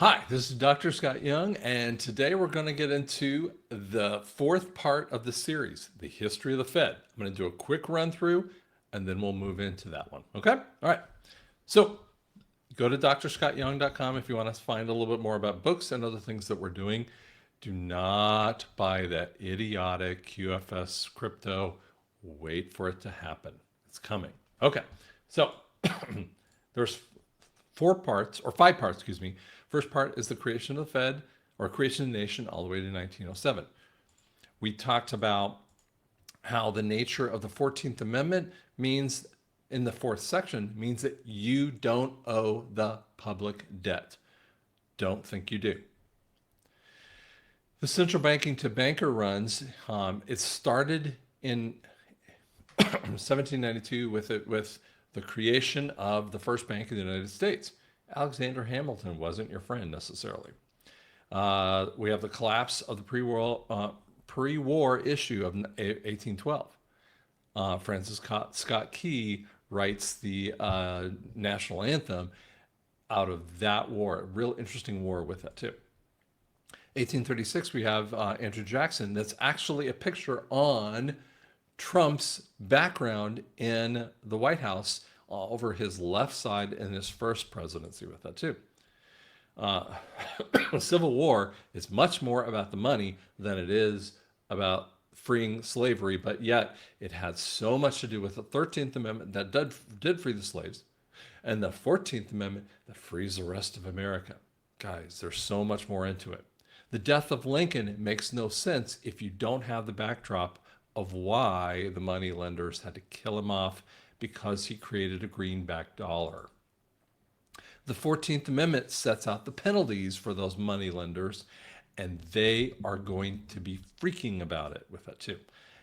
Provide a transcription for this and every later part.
Hi, this is Dr. Scott Young, and today we're going to get into the fourth part of the series, the history of the Fed. I'm going to do a quick run through, and then we'll move into that one. Okay? All right. So go to drscottyoung.com if you want to find a little bit more about books and other things that we're doing. Do not buy that idiotic QFS crypto. Wait for it to happen. It's coming. Okay. So there's five parts, excuse me. First part is the creation of the Fed or creation of the nation all the way to 1907. We talked about how the nature of the 14th Amendment means, in the fourth section, means that you don't owe the public debt. Don't think you do. The central banking to banker runs, it started in 1792 with the creation of the first bank in the United States. Alexander Hamilton wasn't your friend necessarily. We have the collapse of the pre-war issue of 1812. Francis Scott Key writes the national anthem out of that war. A real interesting war with that too. 1836, we have Andrew Jackson. That's actually a picture on Trump's background in the White House over his left side in his first presidency with that too. Civil War is much more about the money than it is about freeing slavery, but yet it had so much to do with the 13th Amendment that did free the slaves, and the 14th Amendment that frees the rest of America. Guys, there's so much more into it. The death of Lincoln makes no sense if you don't have the backdrop of why the money lenders had to kill him off because he created a greenback dollar. The 14th Amendment sets out the penalties for those money lenders, and they are going to be freaking about it with that too.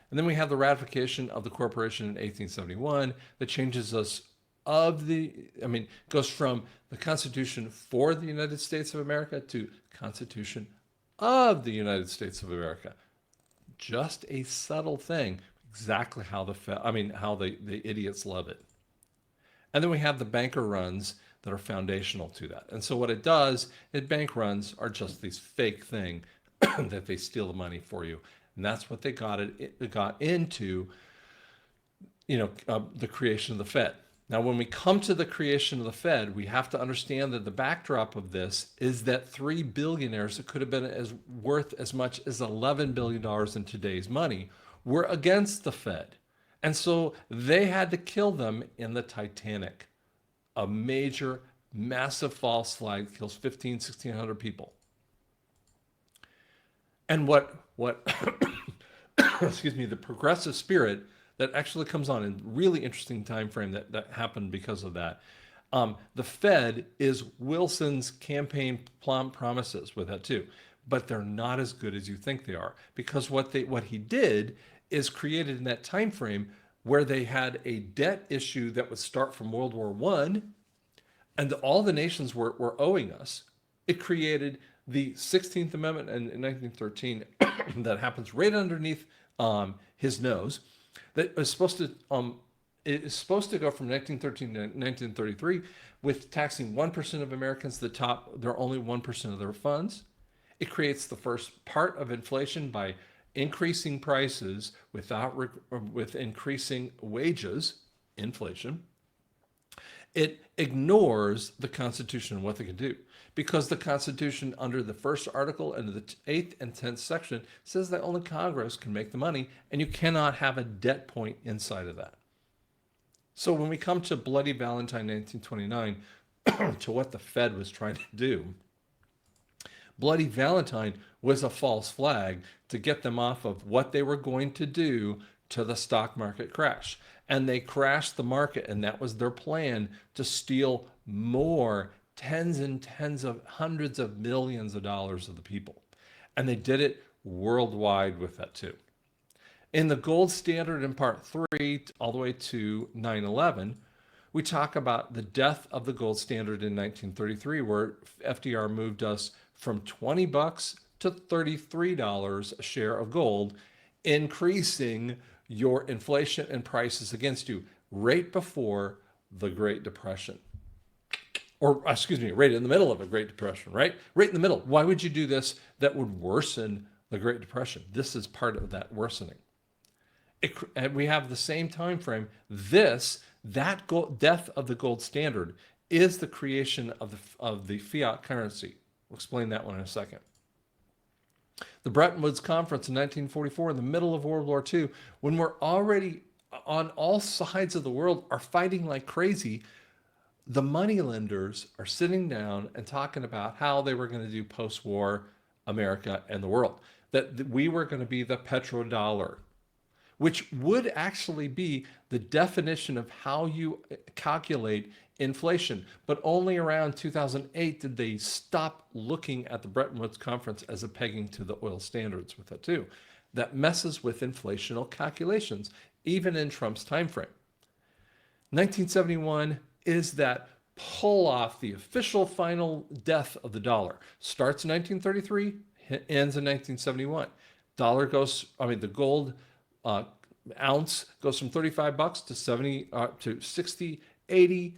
And then we have the ratification of the corporation in 1871 that changes us goes from the Constitution for the United States of America to Constitution of the United States of America. Just a subtle thing, exactly how the idiots love it. And then we have the banker runs that are foundational to that. And so what it does is bank runs are just these fake thing that they steal the money for you. And that's what they got into, the creation of the Fed. Now, when we come to the creation of the Fed, we have to understand that the backdrop of this is that three billionaires that could have been worth as much as $11 billion in today's money were against the Fed. And so they had to kill them in the Titanic. A major, massive false flag kills 1,600 people. And what excuse me, the progressive spirit that actually comes on in a really interesting time frame that happened because of that. The Fed is Wilson's campaign promises with that too, but they're not as good as you think they are, because what he did is created in that time frame where they had a debt issue that would start from World War I, and all the nations were owing us. It created the 16th Amendment in 1913 that happens right underneath his nose. That is supposed to go from 1913 to 1933 with taxing 1% of Americans to the top. They're only 1% of their funds. It creates the first part of inflation by increasing prices with increasing wages, inflation. It ignores the Constitution and what they can do, because the Constitution under the first article and the 8th and 10th section says that only Congress can make the money, and you cannot have a debt point inside of that. So when we come to Bloody Valentine 1929, to what the Fed was trying to do, Bloody Valentine was a false flag to get them off of what they were going to do to the stock market crash. And they crashed the market, and that was their plan, to steal more tens and tens of hundreds of millions of dollars of the people. And they did it worldwide with that too. In the gold standard in part 3 all the way to 9/11, we talk about the death of the gold standard in 1933, where FDR moved us from $20 to $33 a share of gold, increasing your inflation and prices against you right before the Great Depression. or excuse me, right in the middle of a Great Depression, right? Right in the middle. Why would you do this? That would worsen the Great Depression. This is part of that worsening. And we have the same time frame. Death of the gold standard is the creation of the fiat currency. We'll explain that one in a second. The Bretton Woods Conference in 1944, in the middle of World War II, when we're already on all sides of the world are fighting like crazy, the money lenders are sitting down and talking about how they were going to do post-war America and the world. That we were going to be the petrodollar, which would actually be the definition of how you calculate inflation. But only around 2008 did they stop looking at the Bretton Woods Conference as a pegging to the oil standards with that too. That messes with inflational calculations, even in Trump's timeframe. 1971 is that pull off the official final death of the dollar. Starts in 1933, ends in 1971. The gold ounce goes from $35 to 70 to 60, 80,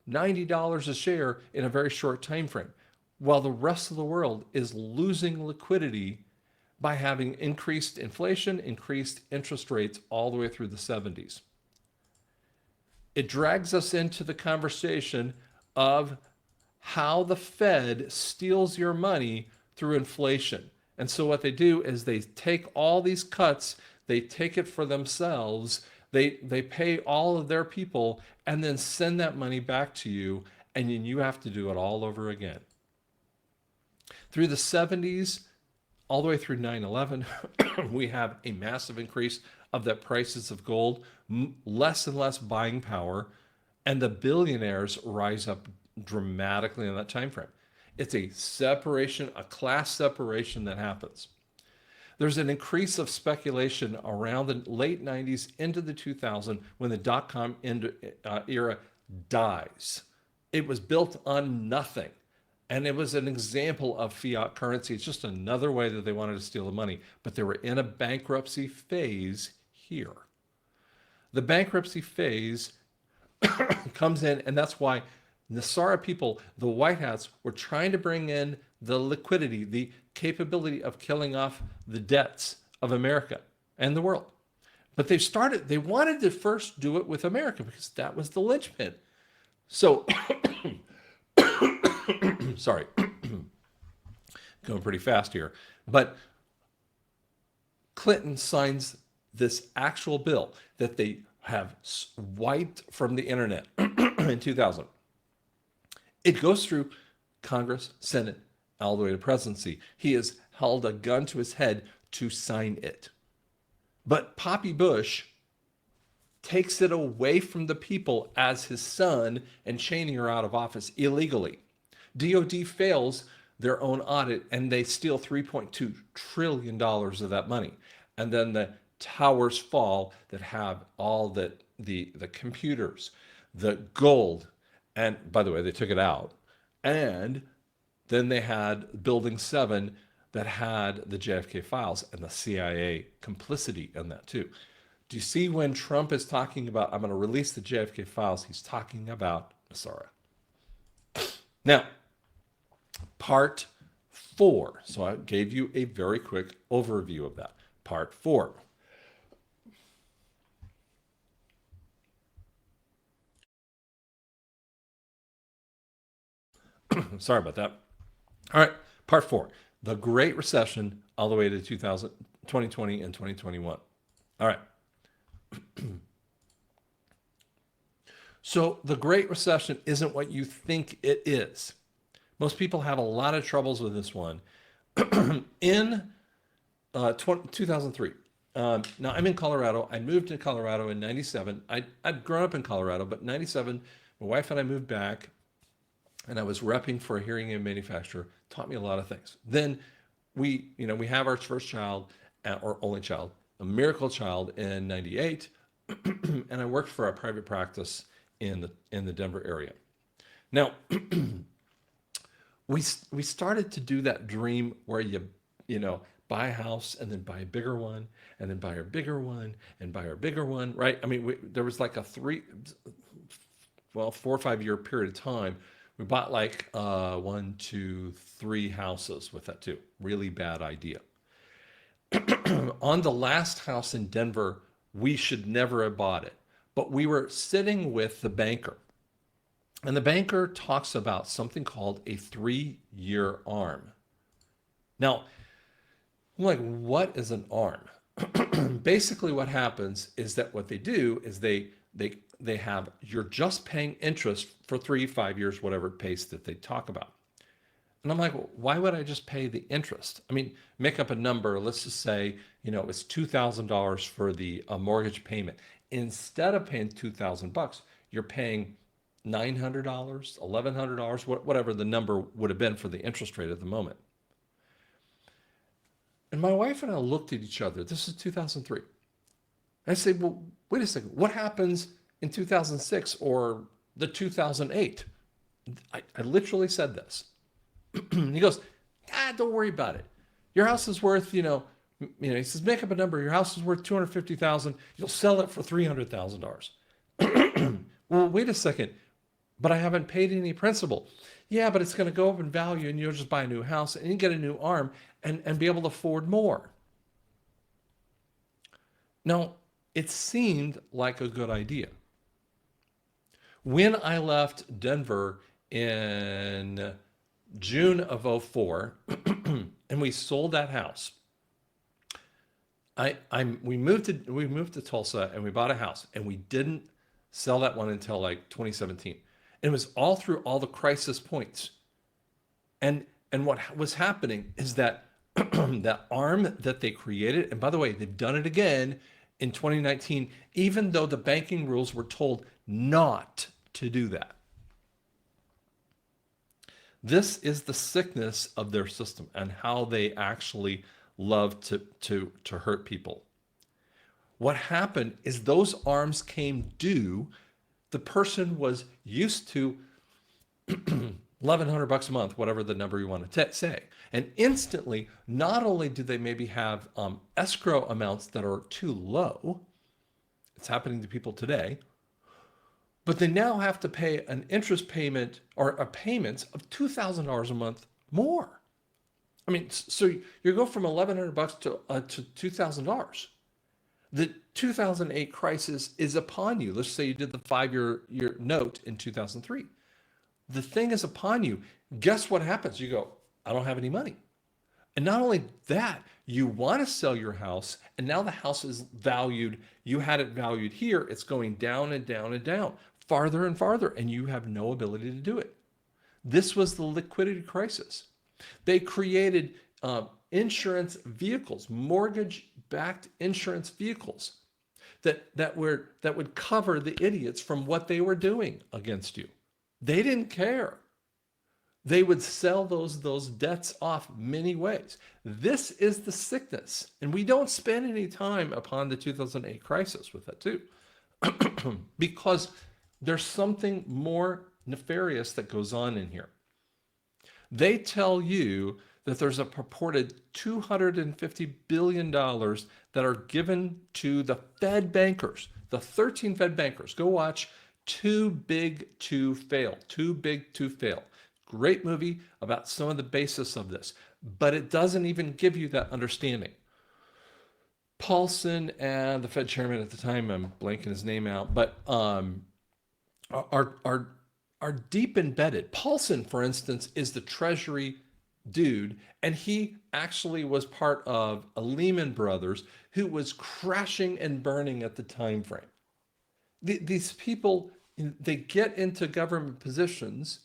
$90 a share in a very short time frame, while the rest of the world is losing liquidity by having increased inflation, increased interest rates all the way through the 70s. It drags us into the conversation of how the Fed steals your money through inflation. And so what they do is they take all these cuts, they take it for themselves, they pay all of their people, and then send that money back to you, and then you have to do it all over again. Through the 70s, all the way through 9/11, we have a massive increase of the prices of gold, less and less buying power, and the billionaires rise up dramatically in that time frame. It's a separation, a class separation that happens. There's an increase of speculation around the late 90s into the 2000s when the dot-com era dies. It was built on nothing. And it was an example of fiat currency. It's just another way that they wanted to steal the money. But they were in a bankruptcy phase here. The bankruptcy phase comes in, and that's why NESARA people, the White Hats, were trying to bring in the liquidity, the capability of killing off the debts of America and the world. But they wanted to first do it with America because that was the linchpin. So, sorry, going pretty fast here. But Clinton signs this actual bill that they have wiped from the internet in 2000. It goes through Congress, Senate, all the way to presidency. He has held a gun to his head to sign it. But Poppy Bush takes it away from the people as his son and chaining her out of office illegally. DOD fails their own audit and they steal $3.2 trillion of that money. And then the towers fall that have all the computers, the gold, and by the way, they took it out. And then they had Building 7 that had the JFK files and the CIA complicity in that too. Do you see when Trump is talking about, I'm going to release the JFK files, he's talking about NESARA. Now, part 4. So I gave you a very quick overview of that. Part 4. Sorry about that. All right, part 4. The Great Recession all the way to 2020 and 2021. All right. So the Great Recession isn't what you think it is. Most people have a lot of troubles with this one. In 2003, now I'm in Colorado. I moved to Colorado in 97. I'd grown up in Colorado, but 97, my wife and I moved back, and I was repping for a hearing aid manufacturer. Taught me a lot of things. Then we have our first child, or only child, a miracle child in 98, and I worked for a private practice in the Denver area. Now, we started to do that dream where you buy a house and then buy a bigger one and then buy a bigger one and buy a bigger one, right? I mean, there was like a 4 or 5 year period of time We bought like one, two, three houses with that too. Really bad idea. On the last house in Denver, we should never have bought it, but we were sitting with the banker, and the banker talks about something called a 3-year arm. Now, I'm like, what is an arm? Basically, what happens is that what they do is they have, you're just paying interest for 3, 5 years, whatever pace that they talk about. And I'm like, well, why would I just pay the interest? I mean, make up a number. Let's just say, it's $2,000 for the mortgage payment. Instead of paying $2,000, you're paying $900, $1,100, whatever the number would have been for the interest rate at the moment. And my wife and I looked at each other. This is 2003. I said, well, wait a second. What happens in 2006 or the 2008? I literally said this. He goes, don't worry about it. Your house is worth, he says, make up a number. Your house is worth $250,000. You'll sell it for $300,000. Well, wait a second. But I haven't paid any principal. Yeah, but it's going to go up in value and you'll just buy a new house and you get a new arm and be able to afford more. Now, it seemed like a good idea. When I left Denver in June of 2004 and we sold that house, we moved to Tulsa and we bought a house, and we didn't sell that one until like 2017. It was all through all the crisis points. And what was happening is that that arm that they created, and by the way, they've done it again in 2019, even though the banking rules were told not to do that. This is the sickness of their system and how they actually love to hurt people. What happened is those arms came due. The person was used to $1,100 a month, whatever the number you want to say. And instantly, not only do they maybe have escrow amounts that are too low, it's happening to people today, but they now have to pay an interest payment or a payment of $2,000 a month more. I mean, so you go from $1,100 to $2,000. The 2008 crisis is upon you. Let's say you did the 5-year note in 2003. The thing is upon you. Guess what happens? You go, I don't have any money. And not only that, you want to sell your house, and now the house is valued. You had it valued here. It's going down and down and down, farther and farther, and you have no ability to do it. This was the liquidity crisis. They created insurance vehicles, mortgage-backed insurance vehicles that would cover the idiots from what they were doing against you. They didn't care. They would sell those debts off many ways. This is the sickness, and we don't spend any time upon the 2008 crisis with that too, because there's something more nefarious that goes on in here. They tell you that there's a purported $250 billion that are given to the Fed bankers, the 13 Fed bankers. Go watch Too Big to Fail. Too Big to Fail. Great movie about some of the basis of this, but it doesn't even give you that understanding. Paulson and the Fed chairman at the time, I'm blanking his name out, but are deep embedded. Paulson, for instance, is the Treasury dude, and he actually was part of a Lehman Brothers who was crashing and burning at the time frame. These people, they get into government positions,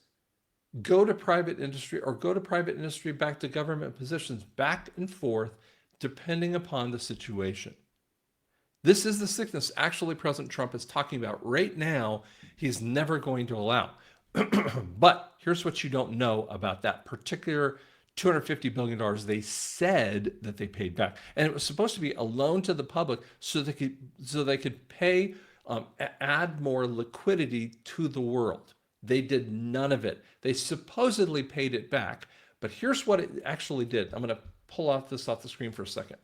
go to private industry, or go to private industry back to government positions, back and forth, depending upon the situation. This is the sickness actually President Trump is talking about right now. He's never going to allow. But here's what you don't know about that particular $250 billion they said that they paid back. And it was supposed to be a loan to the public so they could pay, add more liquidity to the world. They did none of it. They supposedly paid it back, but here's what it actually did. I'm going to pull this off the screen for a second.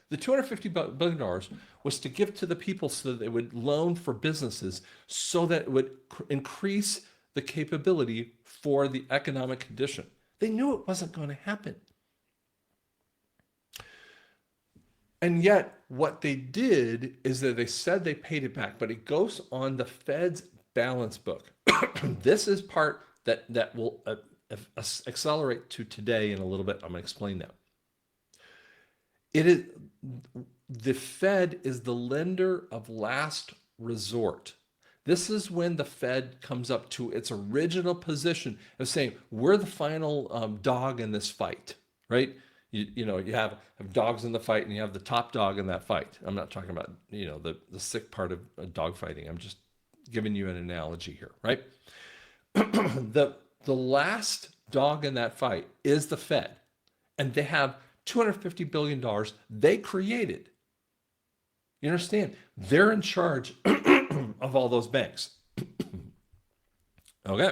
The $250 billion was to give to the people so that they would loan for businesses so that it would increase the capability for the economic condition. They knew it wasn't going to happen. And yet, what they did is that they said they paid it back, but it goes on the Fed's balance book. This is part that will accelerate to today in a little bit. I'm going to explain that. It is the Fed is the lender of last resort. This is when the Fed comes up to its original position of saying, we're the final dog in this fight, right? You have dogs in the fight, and you have the top dog in that fight. I'm not talking about, the sick part of dog fighting. I'm just giving you an analogy here, right? The last dog in that fight is the Fed, and they have $250 billion they created. You understand? They're in charge of all those banks. Okay.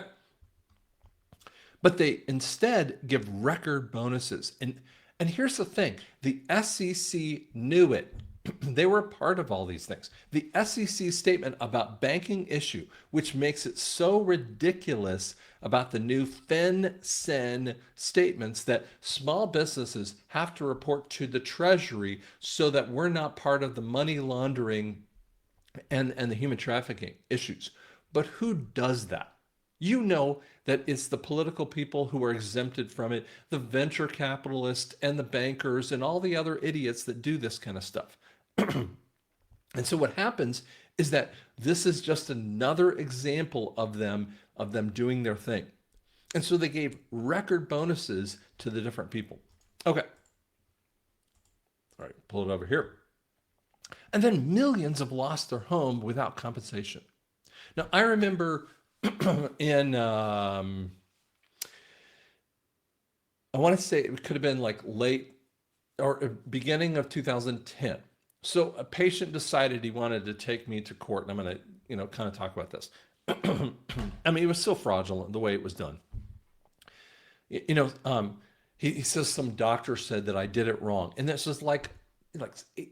But they instead give record bonuses. And here's the thing. The SEC knew it. They were part of all these things. The SEC statement about banking issue, which makes it so ridiculous about the new FinCEN statements that small businesses have to report to the Treasury so that we're not part of the money laundering and the human trafficking issues. But who does that? You know that it's the political people who are exempted from it, the venture capitalists and the bankers and all the other idiots that do this kind of stuff. And so what happens is that this is just another example of them doing their thing. And so they gave record bonuses to the different people. Okay. All right, pull it over here. And then millions have lost their home without compensation. Now, I remember in, I want to say it could have been like late or beginning of 2010. So a patient decided he wanted to take me to court, and I'm going to, kind of talk about this. I mean, it was so fraudulent the way it was done. He says some doctor said that I did it wrong, and this is like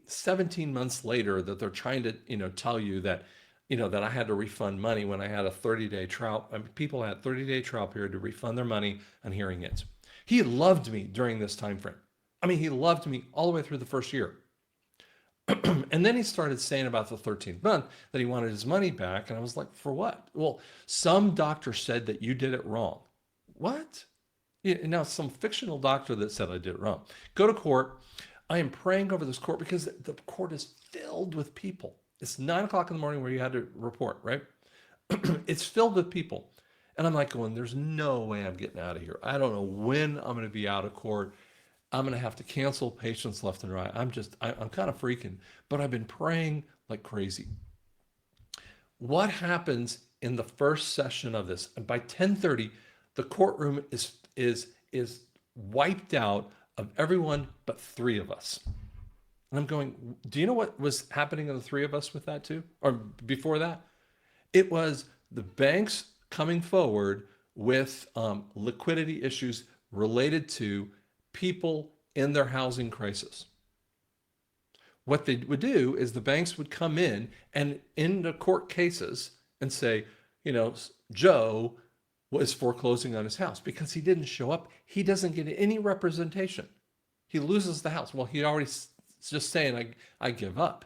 17 months later that they're trying to, tell you that, that I had to refund money when I had a 30-day trial. I mean, people had 30-day trial period to refund their money on hearing aids. He loved me during this time frame. I mean, he loved me all the way through the first year. And then he started saying about the 13th month that he wanted his money back. And I was like, for what? Well, some doctor said that you did it wrong. What? Now, some fictional doctor that said I did it wrong. Go to court. I am praying over this court because the court is filled with people. It's 9 o'clock in the morning where you had to report, right? It's filled with people. And I'm like going, there's no way I'm getting out of here. I don't know when I'm going to be out of court. I'm going to have to cancel patients left and right. I'm kind of freaking, but I've been praying like crazy. What happens in the first session of this? And by 10:30, the courtroom is wiped out of everyone but 3 of us. And I'm going, do you know what was happening in the 3 of us with that too? Or before that? It was the banks coming forward with liquidity issues related to people in their housing crisis. What they would do is the banks would come in and in the court cases and say, Joe was foreclosing on his house because he didn't show up. He doesn't get any representation. He loses the house. Well, he already just saying, I give up.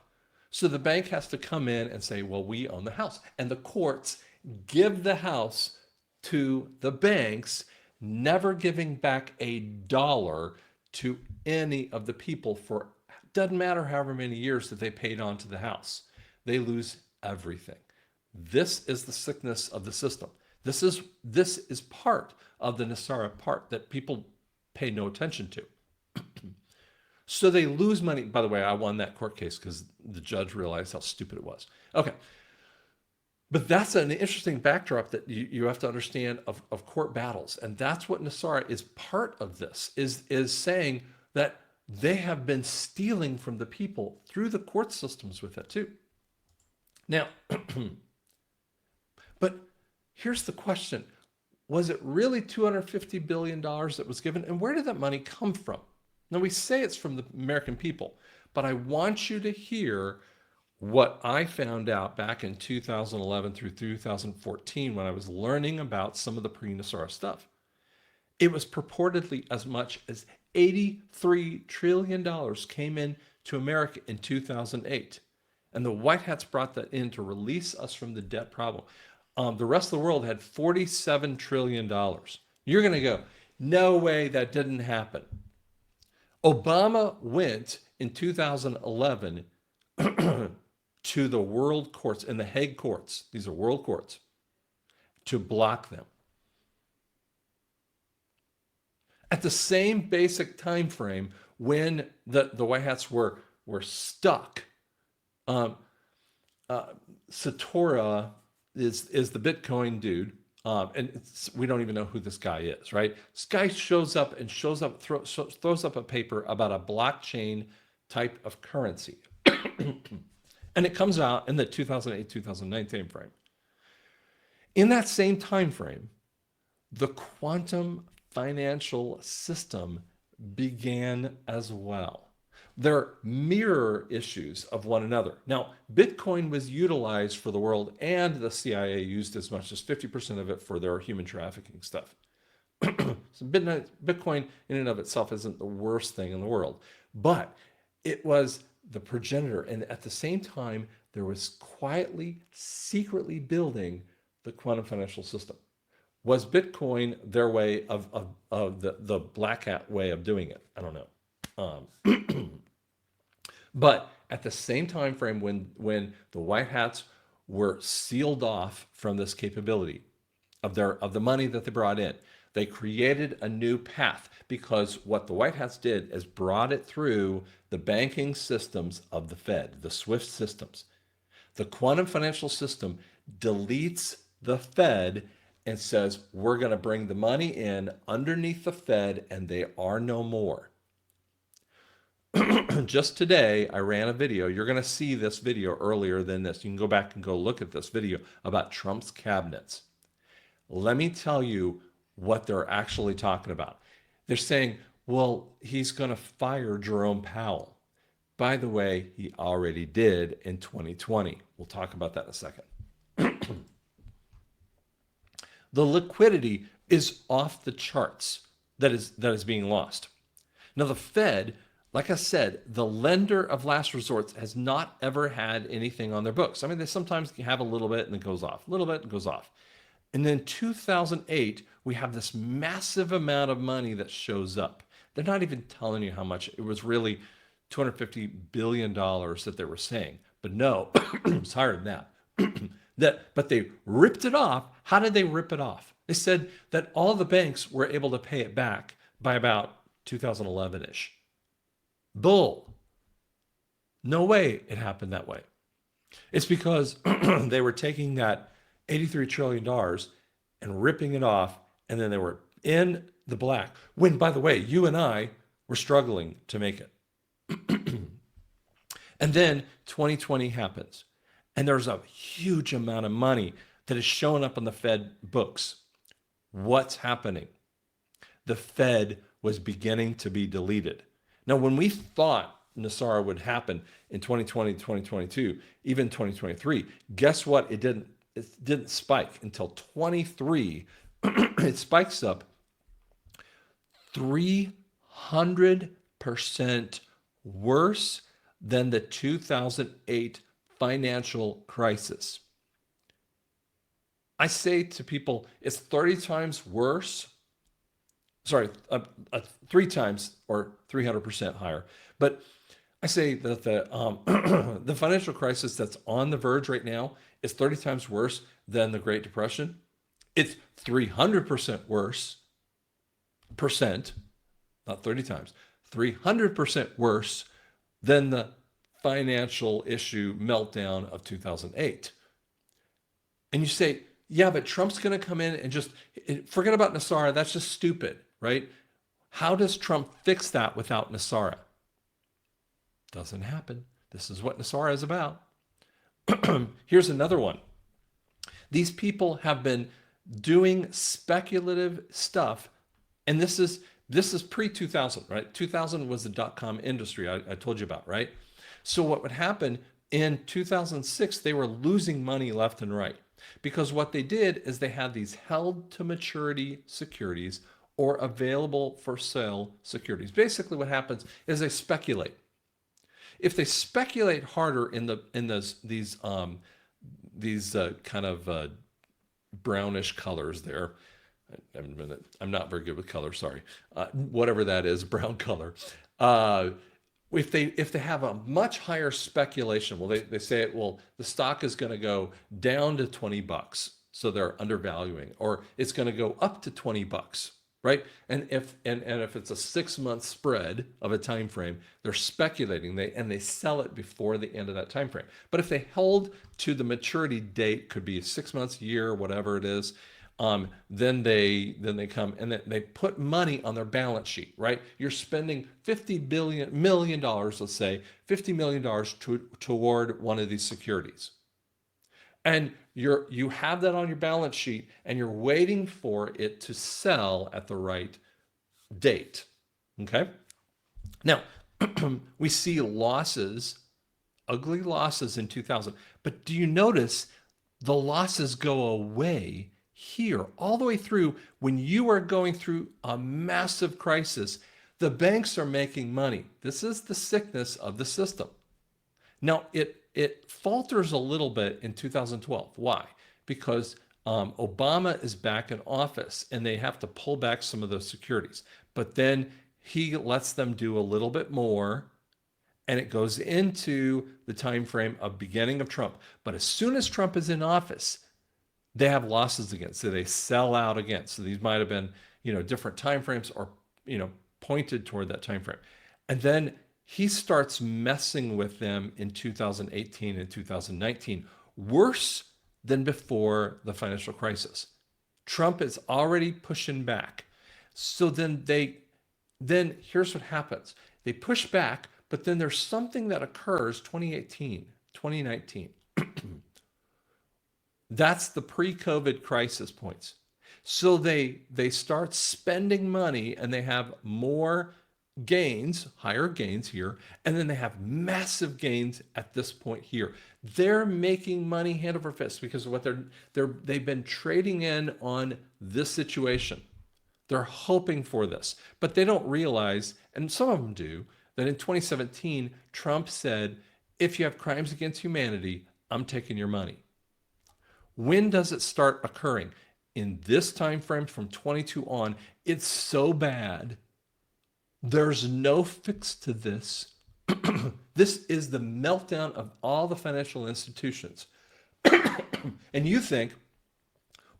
So the bank has to come in and say, well, we own the house. And the courts give the house to the banks, never giving back a dollar to any of the people for, doesn't matter however many years that they paid on to the house. They lose everything. This is the sickness of the system. This is part of the NESARA part that people pay no attention to. So they lose money. By the way, I won that court case because the judge realized how stupid it was. Okay. But that's an interesting backdrop that you have to understand of court battles. And that's what NESARA is part of this, is saying that they have been stealing from the people through the court systems with it too. Now, but here's the question. Was it really $250 billion that was given? And where did that money come from? Now, we say it's from the American people, but I want you to hear What I found out back in 2011 through 2014 when I was learning about some of the pre-NESARA stuff, it was purportedly as much as $83 trillion came in to America in 2008. And the White Hats brought that in to release us from the debt problem. The rest of the world had $47 trillion. You're going to go, no way, that didn't happen. Obama went in 2011 to the world courts, in the Hague courts, these are world courts, to block them. At the same basic time frame when the White Hats were stuck, Satora is the Bitcoin dude, and we don't even know who this guy is, right? This guy shows up, throws up a paper about a blockchain type of currency. And it comes out in the 2008-2009 time frame. In that same time frame, the quantum financial system began as well. They're mirror issues of one another. Now, Bitcoin was utilized for the world, and the CIA used as much as 50% of it for their human trafficking stuff. So Bitcoin in and of itself isn't the worst thing in the world, but it was the progenitor. And at the same time, there was quietly, secretly building the quantum financial system. Was Bitcoin their way of the black hat way of doing it? I don't know. But at the same time frame when the White Hats were sealed off from this capability of the money that they brought in, they created a new path, because what the White Hats did is brought it through the banking systems of the Fed, the SWIFT systems. The quantum financial system deletes the Fed and says, we're going to bring the money in underneath the Fed, and they are no more. Just today, I ran a video. You're going to see this video earlier than this. You can go back and go look at this video about Trump's cabinets. Let me tell you what they're actually talking about. They're saying, well, he's going to fire Jerome Powell. By the way, he already did in 2020. We'll talk about that in a second. The liquidity is off the charts that is being lost. Now, the Fed, like I said, the lender of last resort, has not ever had anything on their books. I mean, they sometimes have a little bit and it goes off, a little bit and goes off. And then 2008, we have this massive amount of money that shows up. They're not even telling you how much. It was really $250 billion that they were saying. But no, it's higher than that. But they ripped it off. How did they rip it off? They said that all the banks were able to pay it back by about 2011-ish. Bull. No way it happened that way. It's because they were taking that $83 trillion and ripping it off, and then they were in the black. When, by the way, you and I were struggling to make it. And then 2020 happens, and there's a huge amount of money that is showing up on the Fed books. What's happening? The Fed was beginning to be deleted. Now, when we thought NESARA would happen in 2020, 2022, even 2023, guess what? It didn't spike until 23. It spikes up 300% worse than the 2008 financial crisis. I say to people, it's 30 times worse. Sorry, 3 times or 300% higher. But I say that the financial crisis that's on the verge right now is 30 times worse than the Great Depression. It's 300% worse, not 30 times, 300% worse than the financial issue meltdown of 2008. And you say, yeah, but Trump's going to come in and just forget about NESARA. That's just stupid, right? How does Trump fix that without NESARA? Doesn't happen. This is what NESARA is about. Here's another one. These people have been doing speculative stuff, and this is pre-2000, right? 2000 was the dot-com industry I told you about, right? So what would happen, In 2006, they were losing money left and right because what they did is they had these held to maturity securities or available for sale securities. Basically, what happens is they speculate. If they speculate harder in these kind of brownish colors there, I'm not very good with color, sorry. Whatever that is, brown color. Uh, if they have a much higher speculation, well, they say it, well, the stock is going to go down to $20, so they're undervaluing, or it's going to go up to $20, right? And if it's a 6 month spread of a time frame, they're speculating, they sell it before the end of that time frame. But if they hold to the maturity date, could be 6 months, year, whatever it is, then they come and they put money on their balance sheet, right? You're spending $50 million, let's say $50 million toward one of these securities, and you have that on your balance sheet, and you're waiting for it to sell at the right date. Okay. Now we see losses, ugly losses in 2000, but do you notice the losses go away here all the way through? When you are going through a massive crisis, the banks are making money. This is the sickness of the system. Now it falters a little bit in 2012. Why? Because Obama is back in office and they have to pull back some of those securities, but then he lets them do a little bit more, and it goes into the time frame of beginning of Trump. But as soon as Trump is in office, they have losses again, so they sell out again. So these might have been, different time frames, or pointed toward that time frame, and then he starts messing with them in 2018 and 2019, worse than before the financial crisis. Trump is already pushing back, so then here's what happens: they push back, but then there's something that occurs 2018, 2019. That's the pre-COVID crisis points. So they start spending money, and they have more gains, higher gains here, and then they have massive gains at this point here. They're making money hand over fist because of what they've been trading in on this situation. They're hoping for this, but they don't realize, and some of them do, that in 2017, Trump said, if you have crimes against humanity, I'm taking your money. When does it start occurring? In this time frame from 22 on. It's so bad. There's no fix to this. This is the meltdown of all the financial institutions. And you think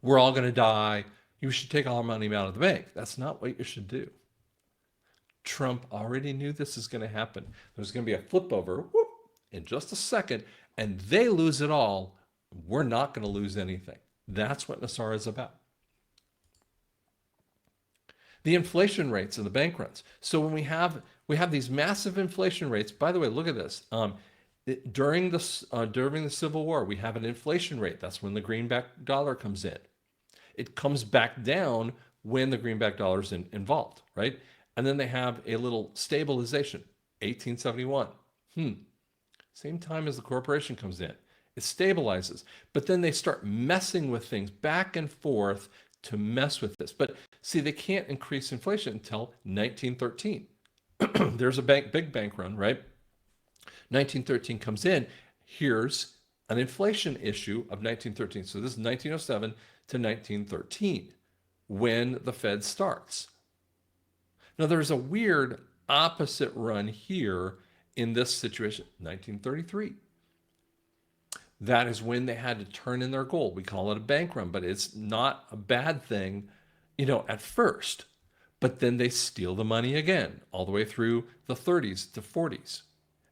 we're all going to die. You should take all our money out of the bank. That's not what you should do. Trump already knew this is going to happen. There's going to be a flip over in just a second, and they lose it all. We're not going to lose anything. That's what NESARA is about. The inflation rates and the bank runs. So when we have these massive inflation rates, by the way, look at this. During the Civil War, we have an inflation rate. That's when the greenback dollar comes in. It comes back down when the greenback dollar is involved, right? And then they have a little stabilization, 1871. Same time as the corporation comes in. It stabilizes, but then they start messing with things back and forth to mess with this. But see, they can't increase inflation until 1913. There's a big bank run, right? 1913 comes in. Here's an inflation issue of 1913. So this is 1907 to 1913 when the Fed starts. Now there's a weird opposite run here in this situation, 1933. That is when they had to turn in their gold. We call it a bank run, but it's not a bad thing, at first. But then they steal the money again, all the way through the 30s to 40s.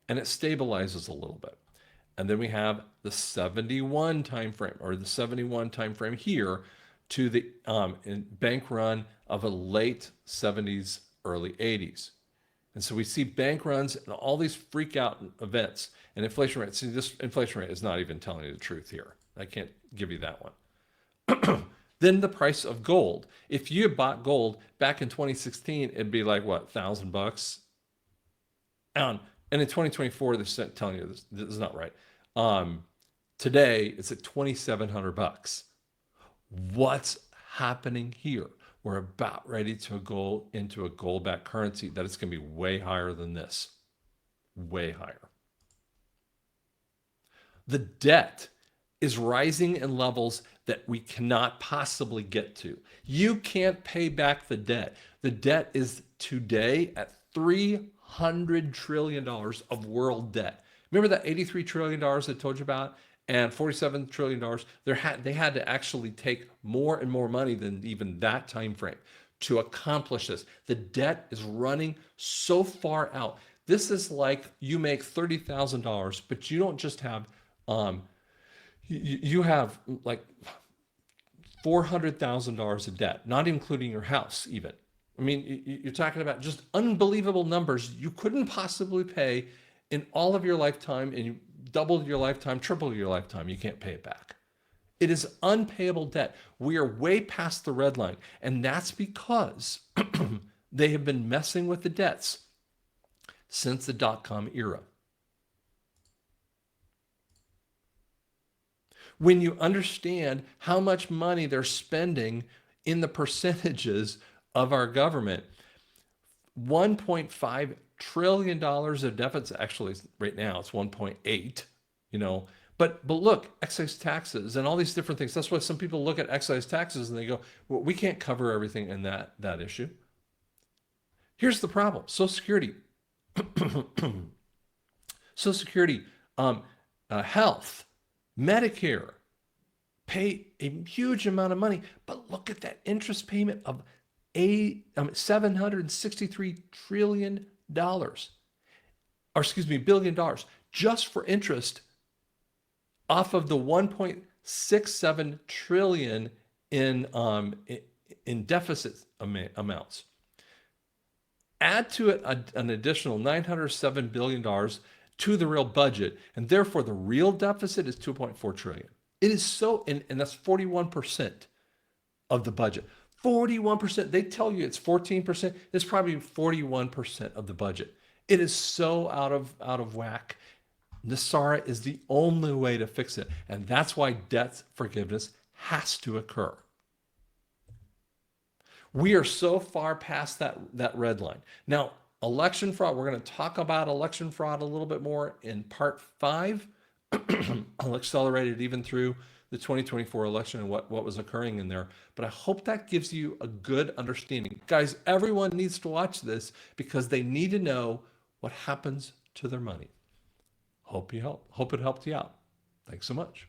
And it stabilizes a little bit. And then we have the 71 timeframe, or the 71 timeframe here, to the bank run of a late 70s, early 80s. And so we see bank runs and all these freak out events and inflation rates. See, this inflation rate is not even telling you the truth here. I can't give you that one. Then the price of gold. If you had bought gold back in 2016, it'd be like, what, $1,000? And And in 2024, they're telling you this is not right. Today, it's at $2,700. What's happening here? We're about ready to go into a gold-backed currency that is going to be way higher than this. Way higher. The debt is rising in levels that we cannot possibly get to. You can't pay back the debt. The debt is today at $300 trillion of world debt. Remember that $83 trillion I told you about? And $47 trillion, they had to actually take more and more money than even that time frame to accomplish this. The debt is running so far out. This is like you make $30,000, but you don't just have, you have like $400,000 of debt, not including your house even. I mean, you're talking about just unbelievable numbers you couldn't possibly pay in all of your lifetime, and you doubled your lifetime, tripled your lifetime, you can't pay it back. It is unpayable debt. We are way past the red line, and that's because they have been messing with the debts since the dot-com era. When you understand how much money they're spending in the percentages of our government, $1.5 trillion of deficit, actually right now it's 1.8, but look, excise taxes and all these different things. That's why some people look at excise taxes and they go, well, we can't cover everything in that issue. Here's the problem. Social Security, health, Medicare, pay a huge amount of money, but look at that interest payment of $763 trillion, billion dollars, just for interest off of the 1.67 trillion in deficit amounts. Add to it an additional $907 billion to the real budget, and therefore the real deficit is 2.4 trillion. It is so, and that's 41% of the budget. 41%. They tell you it's 14%. It's probably 41% of the budget. It is so out of whack. NESARA is the only way to fix it, and that's why debt forgiveness has to occur. We are so far past that red line. Now, election fraud, we're going to talk about election fraud a little bit more in part 5. I'll accelerate it even through the 2024 election and what was occurring in there. But I hope that gives you a good understanding. Guys, everyone needs to watch this because they need to know what happens to their money. Hope it helped you out. Thanks so much.